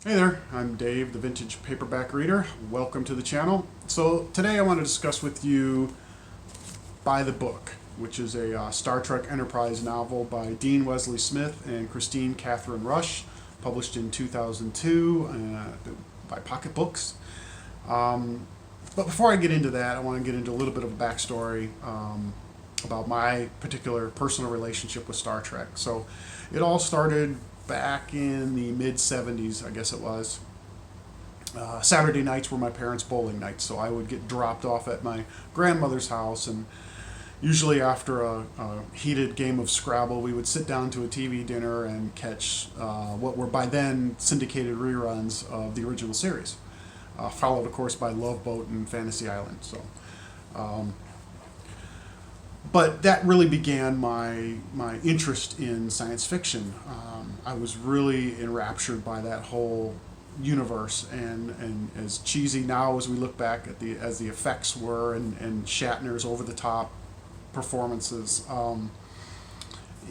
Hey there, I'm Dave, the Vintage Paperback Reader. Welcome to the channel. So today I want to discuss with you By the Book, which is a Star Trek Enterprise novel by Dean Wesley Smith and Kristine Kathryn Rusch, published in 2002 by Pocket Books. But before I get into that, I want to get into a little bit of a backstory about my particular personal relationship with Star Trek. So it all started back in the mid 70s, I guess it was. Saturday nights were my parents' bowling nights, so I would get dropped off at my grandmother's house, and usually after a heated game of Scrabble, we would sit down to a TV dinner and catch what were by then syndicated reruns of the original series, followed, of course, by Love Boat and Fantasy Island. But that really began my interest in science fiction. I was really enraptured by that whole universe, and as cheesy now as we look back at the effects were, and Shatner's over the top performances,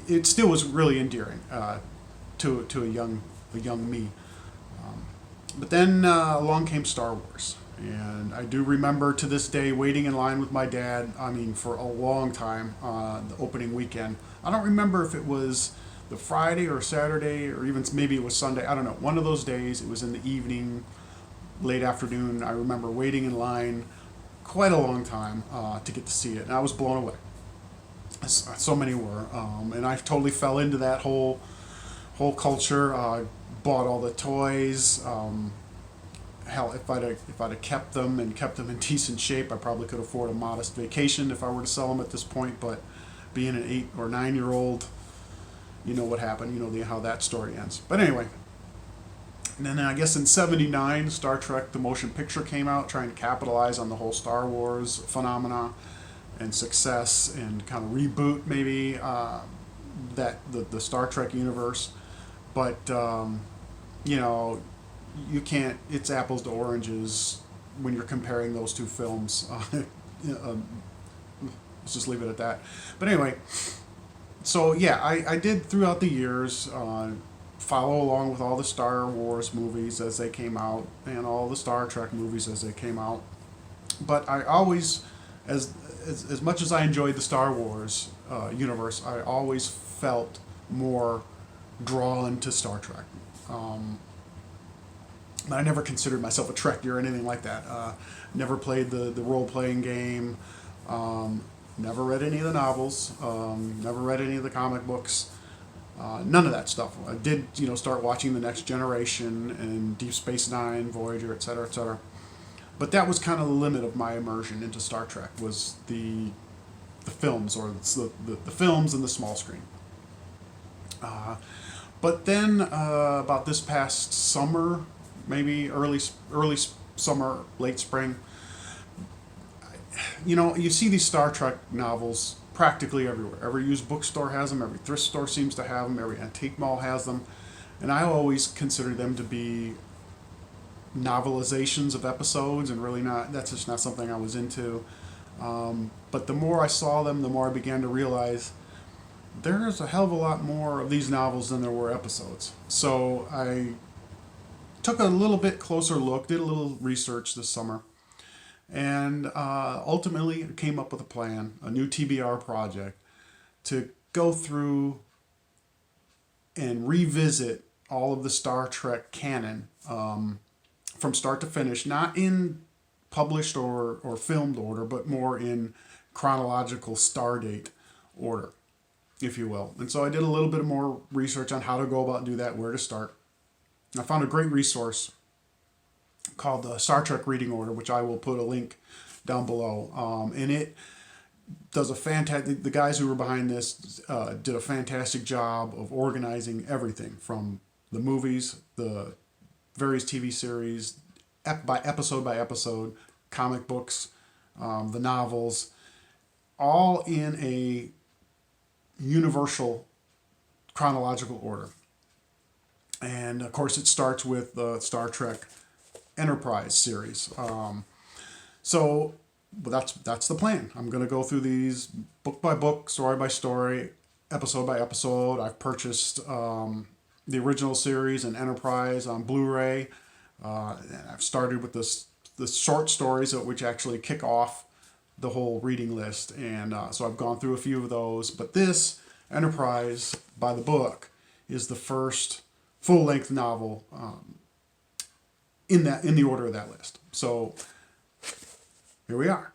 it still was really endearing to a young me. But then along came Star Wars. And I do remember to this day waiting in line with my dad, I mean, for a long time, the opening weekend. I don't remember if it was the Friday or Saturday, or even maybe it was Sunday. I don't know. One of those days, it was in the evening, late afternoon. I remember waiting in line quite a long time to get to see it. And I was blown away. So many were. And I totally fell into that whole culture. Bought all the toys. Hell, if I'd have kept them and kept them in decent shape, I probably could afford a modest vacation if I were to sell them at this point. But being an 8 or 9 year old, you know what happened. You know how that story ends. But anyway, and then I guess in '79, Star Trek: The Motion Picture came out, trying to capitalize on the whole Star Wars phenomena and success, and kind of reboot maybe the Star Trek universe. But you know, you can't. It's apples to oranges when you're comparing those two films. Let's just leave it at that. But anyway, so yeah, I did throughout the years follow along with all the Star Wars movies as they came out and all the Star Trek movies as they came out. But I always, as much as I enjoyed the Star Wars universe, I always felt more drawn to Star Trek. I never considered myself a Trekkie or anything like that. Never played the role playing game. Never read any of the novels. Never read any of the comic books. None of that stuff. I did, start watching The Next Generation and Deep Space Nine, Voyager, etc., etc. But that was kind of the limit of my immersion into Star Trek, was the films, or the films and the small screen. Uh, but then about this past summer, maybe early summer, late spring, you see these Star Trek novels practically everywhere. Every used bookstore has them. Every thrift store seems to have them. Every antique mall has them, and I always consider them to be novelizations of episodes, and really not. That's just not something I was into. But the more I saw them, the more I began to realize there's a hell of a lot more of these novels than there were episodes. So I took a little bit closer look, did a little research this summer, and ultimately came up with a plan, a new TBR project, to go through and revisit all of the Star Trek canon from start to finish, not in published or filmed order, but more in chronological star date order, if you will. And so I did a little bit more research on how to go about and do that, where to start. I found a great resource called the Star Trek Reading Order, which I will put a link down below. And it does a fantastic. The guys who were behind this did a fantastic job of organizing everything from the movies, the various TV series, by episode, comic books, the novels, all in a universal chronological order. And of course, it starts with the Star Trek Enterprise series. But that's the plan. I'm going to go through these book by book, story by story, episode by episode. I've purchased the original series and Enterprise on Blu-ray. And I've started with the short stories, which actually kick off the whole reading list, and so I've gone through a few of those. But this Enterprise by the book is the first full-length novel in the order of that list. So here we are,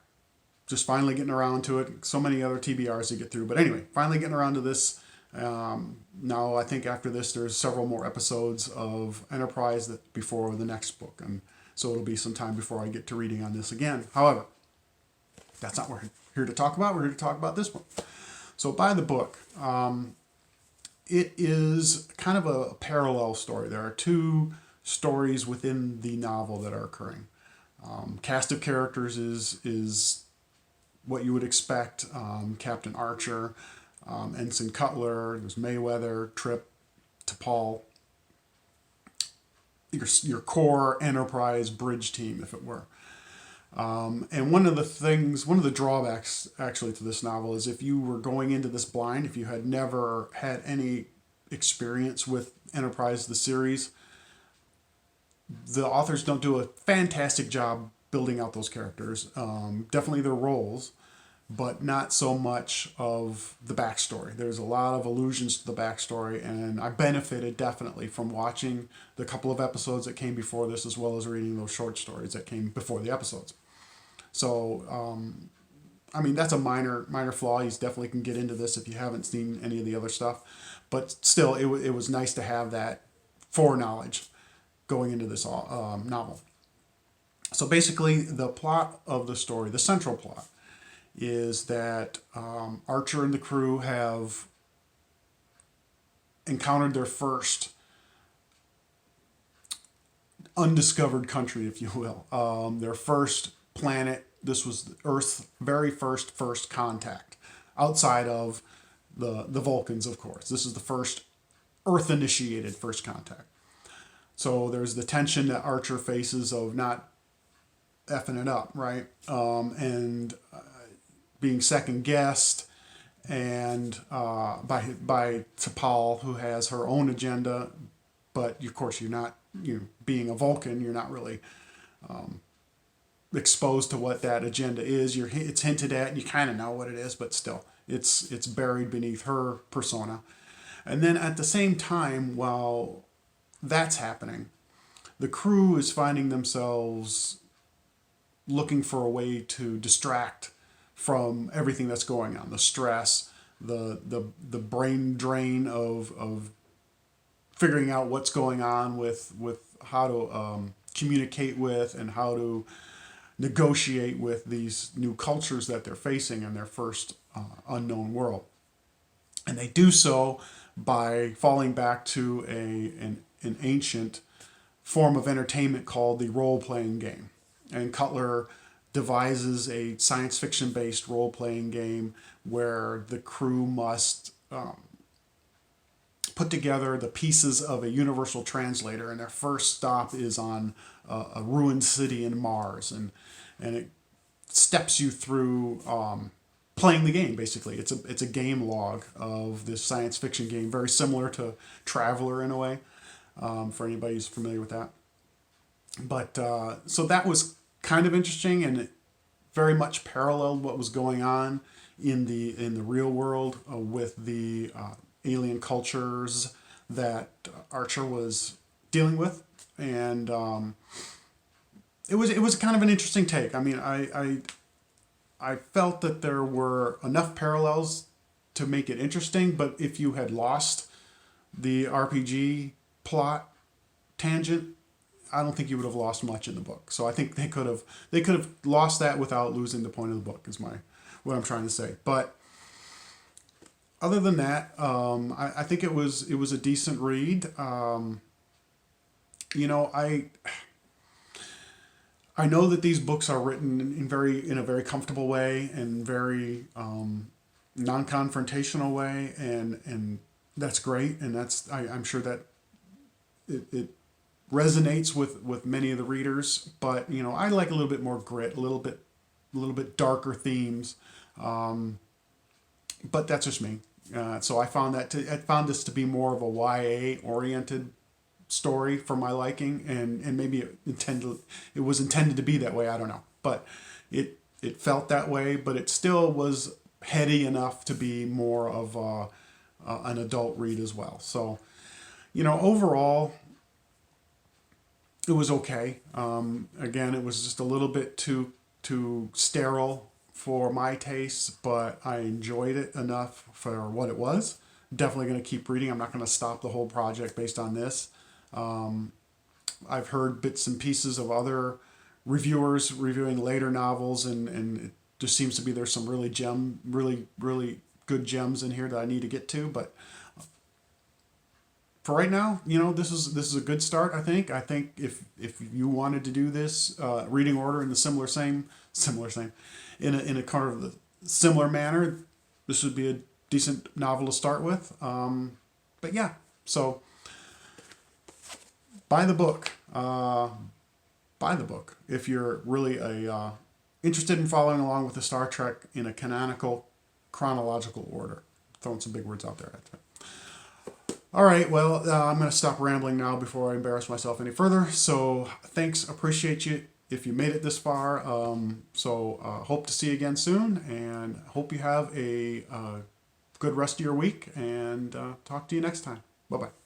just finally getting around to it. So many other TBRs to get through, but anyway, finally getting around to this. Now I think after this there's several more episodes of Enterprise that before the next book, and so it'll be some time before I get to reading on this again. However, that's not what we're here to talk about. We're here to talk about this one. So by the book, it is kind of a parallel story. There are two stories within the novel that are occurring. Cast of characters is what you would expect. Captain Archer, Ensign Cutler, there's Mayweather, Trip, T'Pol. Your core Enterprise bridge team, if it were. And one of the drawbacks actually to this novel is if you were going into this blind, if you had never had any experience with Enterprise, the series, the authors don't do a fantastic job building out those characters. Definitely their roles, but not so much of the backstory. There's a lot of allusions to the backstory, and I benefited definitely from watching the couple of episodes that came before this, as well as reading those short stories that came before the episodes. So, I mean, that's a minor flaw. You definitely can get into this if you haven't seen any of the other stuff. But still, it was nice to have that foreknowledge going into this novel. So basically, the plot of the story, the central plot, is that Archer and the crew have encountered their first undiscovered country, if you will. Their first planet. This was Earth's very first contact outside of the Vulcans, of course. This is the first Earth-initiated first contact. So there's the tension that Archer faces of not effing it up, right? And being second guessed, and by T'Pol, who has her own agenda, but of course you're not, being a Vulcan, you're not really exposed to what that agenda is. It's hinted at, and you kind of know what it is, but still, it's buried beneath her persona. And then at the same time, while that's happening, the crew is finding themselves looking for a way to distract from everything that's going on, the stress, the brain drain of figuring out what's going on with how to communicate with and how to negotiate with these new cultures that they're facing in their first unknown world. And they do so by falling back to an ancient form of entertainment called the role-playing game. And Cutler devises a science fiction-based role-playing game where the crew must put together the pieces of a universal translator, and their first stop is on a ruined city in Mars, and it steps you through playing the game. Basically, it's a game log of this science fiction game, very similar to Traveler in a way, for anybody who's familiar with that. But so that was kind of interesting, and it very much paralleled what was going on in the real world with the alien cultures that Archer was dealing with, and it was kind of an interesting take. I mean, I felt that there were enough parallels to make it interesting, but if you had lost the RPG plot tangent, I don't think you would have lost much in the book. So I think they could have lost that without losing the point of the book, is what I'm trying to say. But other than that, I think it was a decent read. I know that these books are written in a very comfortable way and very non-confrontational way, and that's great, and I'm sure that it resonates with many of the readers. But I like a little bit more grit, a little bit darker themes. But that's just me. So I found this to be more of a YA oriented story for my liking, and maybe it was intended to be that way. I don't know, but it felt that way. But it still was heady enough to be more of an adult read as well. So, overall, it was okay. Again, it was just a little bit too sterile for my taste, but I enjoyed it enough for what it was. Definitely going to keep reading. I'm not going to stop the whole project based on this. I've heard bits and pieces of other reviewers reviewing later novels, and it just seems to be there's some really good gems in here that I need to get to. But for right now, this is a good start. I think if you wanted to do this reading order in the similar same in a kind of the similar manner, this would be a decent novel to start with. But yeah, so buy the book. Buy the book if you're really interested in following along with the Star Trek in a canonical chronological order. Throwing some big words out there. All right, well, I'm going to stop rambling now before I embarrass myself any further. So thanks, appreciate you if you made it this far. Hope to see you again soon, and hope you have a good rest of your week, and talk to you next time. Bye-bye.